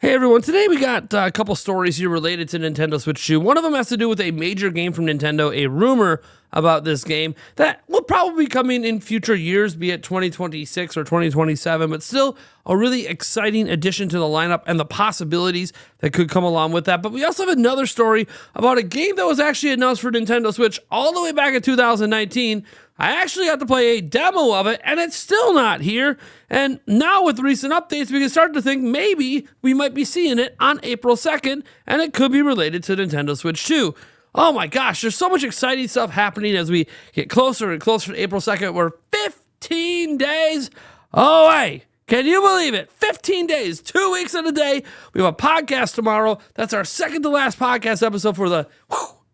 Hey everyone, today we got a couple stories here related to Nintendo Switch 2. One of them has to do with a major game from Nintendo, a rumor about this game that will probably be coming in future years, be it 2026 or 2027, but still a really exciting addition to the lineup and the possibilities that could come along with that. But we also have another story about a game that was actually announced for Nintendo Switch all the way back in 2019. I actually got to play a demo of it, and it's still not here. And now with recent updates, we can start to think maybe we might be seeing it on April 2nd, and it could be related to Nintendo Switch 2. Oh my gosh, there's so much exciting stuff happening as we get closer and closer to April 2nd. We're 15 days away. Can you believe it? 15 days, 2 weeks and a day. We have a podcast tomorrow. That's our second to last podcast episode for the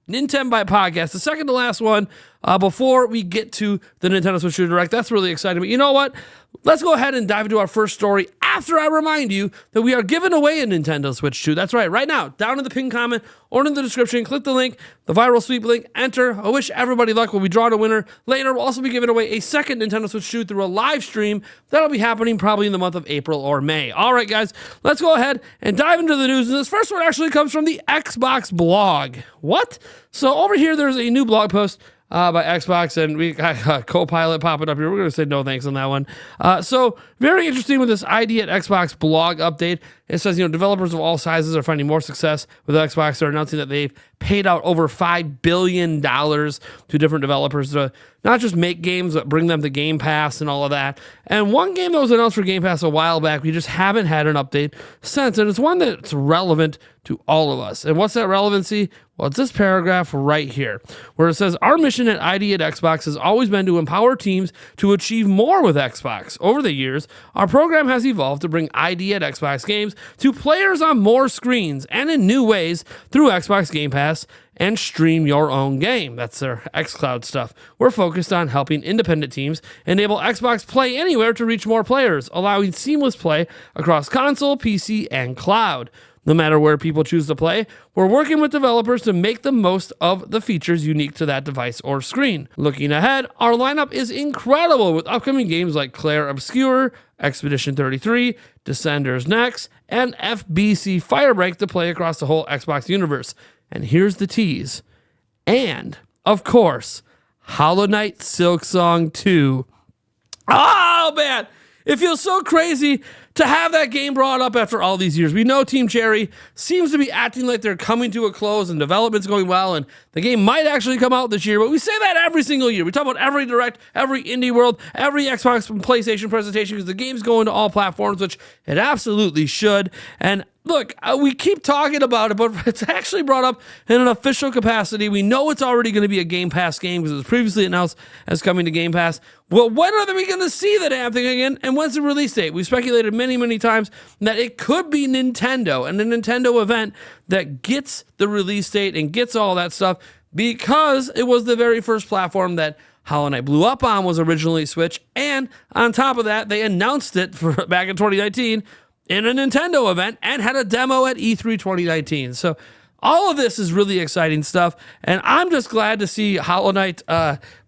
Nintendo by podcast, the second to last one before we get to the Nintendo Switch 2 Direct. That's really exciting. But you know what? Let's go ahead and dive into our first story after I remind you that we are giving away a Nintendo Switch 2. That's right. Right now, down in the pinned comment or in the description, click the link, the viral sweep link, enter. I wish everybody luck when we draw a winner. Later, we'll also be giving away a second Nintendo Switch 2 through a live stream. That'll be happening probably in the month of April or May. All right, guys, let's go ahead and dive into the news. And this first one actually comes from the Xbox blog. What? So over here, there's a new blog post by Xbox, and we got Copilot popping up here. We're going to say no thanks on that one. So very interesting with this ID at Xbox blog update. It says, developers of all sizes are finding more success with Xbox. They're announcing that they've paid out over $5 billion to different developers to not just make games, but bring them to Game Pass and all of that. And one game that was announced for Game Pass a while back, we just haven't had an update since, and it's one that's relevant to all of us. And what's that relevancy? Well, it's this paragraph right here, where it says, our mission at ID at Xbox has always been to empower teams to achieve more with Xbox. Over the years, our program has evolved to bring ID at Xbox games to players on more screens and in new ways through Xbox Game Pass and stream your own game. That's their xCloud stuff. We're focused on helping independent teams enable Xbox Play Anywhere to reach more players, allowing seamless play across console, PC, and cloud. No matter where people choose to play, we're working with developers to make the most of the features unique to that device or screen. Looking ahead, our lineup is incredible with upcoming games like Claire Obscure, Expedition 33, Descenders Next, and FBC Firebreak to play across the whole Xbox universe. And here's the tease. And, of course, Knight Silksong 2. Oh, man! It feels so crazy to have that game brought up after all these years. We know Team Cherry seems to be acting like they're coming to a close and development's going well, and the game might actually come out this year, but we say that every single year. We talk about every Direct, every Indie World, every Xbox and PlayStation presentation because the game's going to all platforms, which it absolutely should. And look, we keep talking about it, but it's actually brought up in an official capacity. We know it's already going to be a Game Pass game because it was previously announced as coming to Game Pass. Well, when are we going to see that damn thing again? And when's the release date? We've speculated many times that it could be Nintendo and a Nintendo event that gets the release date and gets all that stuff because it was the very first platform that Hollow Knight blew up on was originally Switch. And on top of that, they announced it back in 2019 in a Nintendo event and had a demo at E3 2019. So all of this is really exciting stuff. And I'm just glad to see Hollow Knight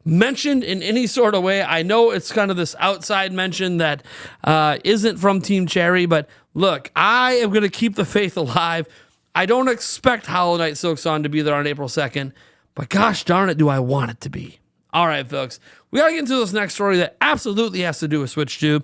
mentioned in any sort of way. I know it's kind of this outside mention that isn't from Team Cherry, but look, I am going to keep the faith alive. I don't expect Hollow Knight Silksong to be there on April 2nd, but gosh darn it, do I want it to be. All right, folks, we got to get into this next story that absolutely has to do with Switch 2.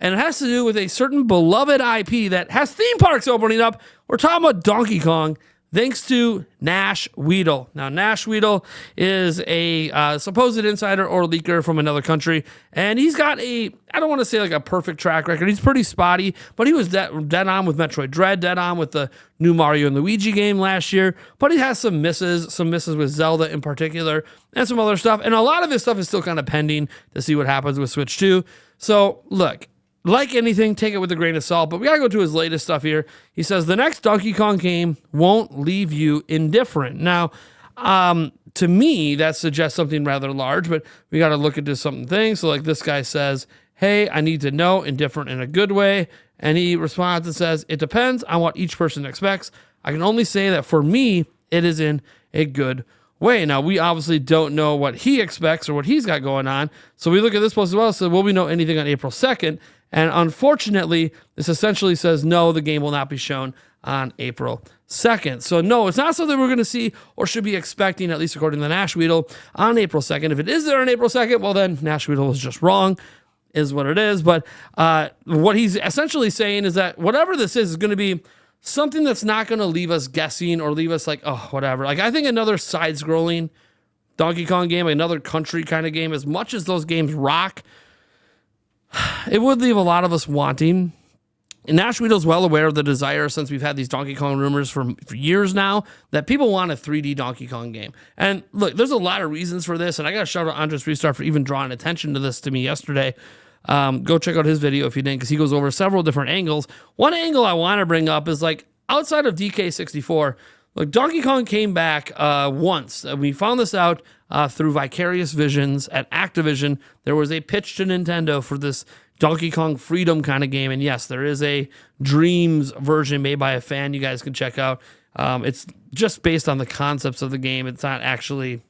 And it has to do with a certain beloved IP that has theme parks opening up. We're talking about Donkey Kong, thanks to Nash Weedle. Now, Nash Weedle is a supposed insider or leaker from another country, and he's got I don't want to say like a perfect track record. He's pretty spotty, but he was dead on with Metroid Dread, dead on with the new Mario and Luigi game last year, but he has some misses with Zelda in particular, and some other stuff, and a lot of this stuff is still kind of pending to see what happens with Switch 2. So, look, like anything, take it with a grain of salt, but we gotta go to his latest stuff here. He says, the next Donkey Kong game won't leave you indifferent. Now, to me, that suggests something rather large, but we gotta look into something things. So like this guy says, hey, I need to know, indifferent in a good way. And he responds and says, it depends on what each person expects. I can only say that for me, it is in a good way. Now, we obviously don't know what he expects or what he's got going on. So we look at this post as well. So will we know anything on April 2nd? And unfortunately, this essentially says, no, the game will not be shown on April 2nd. So no, it's not something we're going to see or should be expecting, at least according to the Nash Weedle, on April 2nd. If it is there on April 2nd, well then Nash Weedle was just wrong, is what it is. But what he's essentially saying is that whatever this is going to be something that's not going to leave us guessing or leave us like, oh, whatever. Like, I think another side-scrolling Donkey Kong game, another country kind of game, as much as those games rock, it would leave a lot of us wanting. And Nash Weedle's well aware of the desire, since we've had these Donkey Kong rumors for years now, that people want a 3D Donkey Kong game. And look, there's a lot of reasons for this, and I got to shout out Andres Restart for even drawing attention to this to me yesterday. Go check out his video if you didn't, because he goes over several different angles. One angle I want to bring up is, like, outside of DK64, look, Donkey Kong came back once. We found this out through Vicarious Visions at Activision. There was a pitch to Nintendo for this Donkey Kong Freedom kind of game. And yes, there is a Dreams version made by a fan you guys can check out. It's just based on the concepts of the game. It's not actually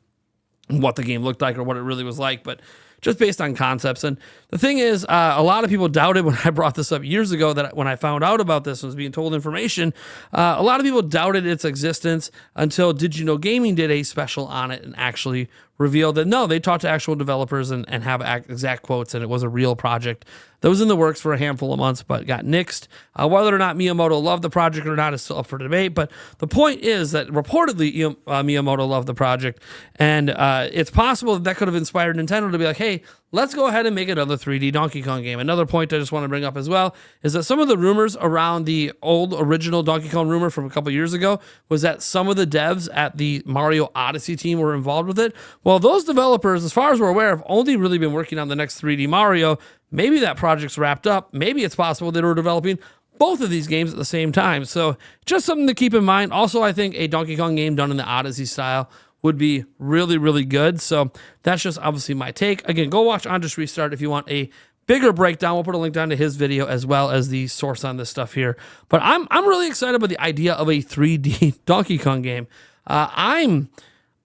what the game looked like or what it really was like, but just based on concepts. And the thing is, a lot of people doubted when I brought this up years ago, that when I found out about this and was being told information, a lot of people doubted its existence until Did You Know Gaming did a special on it and actually revealed that no, they talked to actual developers and have exact quotes, and it was a real project that was in the works for a handful of months but got nixed. Whether or not Miyamoto loved the project or not is still up for debate, but the point is that reportedly Miyamoto loved the project, and it's possible that could have inspired Nintendo to be like, hey, let's go ahead and make another 3D Donkey Kong game. Another point I just want to bring up as well is that some of the rumors around the old original Donkey Kong rumor from a couple years ago was that some of the devs at the Mario Odyssey team were involved with it. Well, those developers, as far as we're aware, have only really been working on the next 3D Mario. Maybe that project's wrapped up. Maybe it's possible they were developing both of these games at the same time. So just something to keep in mind. Also, I think a Donkey Kong game done in the Odyssey style would be really, really good. So that's just obviously my take. Again, go watch Andres Restart if you want a bigger breakdown. We'll put a link down to his video as well as the source on this stuff here. But I'm really excited about the idea of a 3D Donkey Kong game. I'm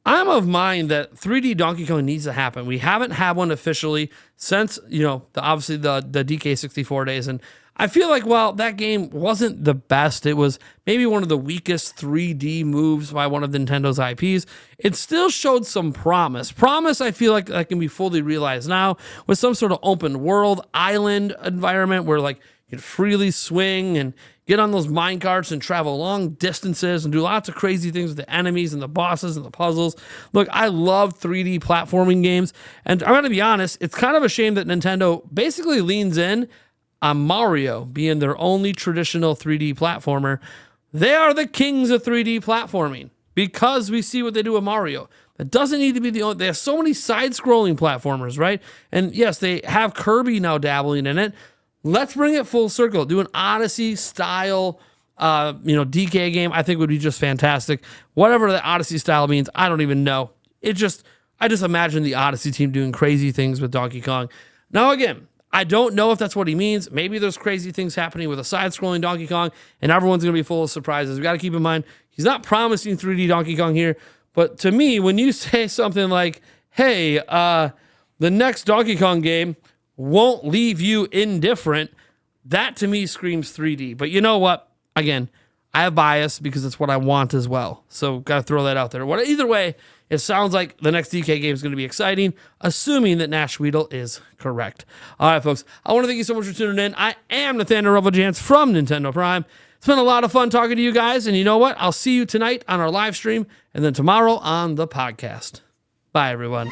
of mind that 3D Donkey Kong needs to happen. We haven't had one officially since, obviously the DK64 days. And I feel like, while that game wasn't the best, it was maybe one of the weakest 3D moves by one of Nintendo's IPs, it still showed some promise. Promise, I feel like that can be fully realized now with some sort of open world island environment where, like, you can freely swing and get on those mine carts and travel long distances and do lots of crazy things with the enemies and the bosses and the puzzles. Look, I love 3D platforming games, and I'm going to be honest, it's kind of a shame that Nintendo basically leans in on Mario being their only traditional 3D platformer. They are the kings of 3D platforming because we see what they do with Mario. That doesn't need to be the only. They have so many side-scrolling platformers, right? And yes, they have Kirby now dabbling in it. Let's bring it full circle. Do an Odyssey style, DK game. I think would be just fantastic. Whatever the Odyssey style means, I don't even know. I just imagine the Odyssey team doing crazy things with Donkey Kong. Now, again, I don't know if that's what he means. Maybe there's crazy things happening with a side-scrolling Donkey Kong, and everyone's going to be full of surprises. We got to keep in mind, he's not promising 3D Donkey Kong here. But to me, when you say something like, hey, the next Donkey Kong game won't leave you indifferent, that to me screams 3D. But you know what? Again, I have bias because it's what I want as well. So got to throw that out there. Either way, it sounds like the next DK game is going to be exciting, assuming that Nash Weedle is correct. All right, folks. I want to thank you so much for tuning in. I am Nathaniel Reveljans from Nintendo Prime. It's been a lot of fun talking to you guys. And you know what? I'll see you tonight on our live stream and then tomorrow on the podcast. Bye, everyone.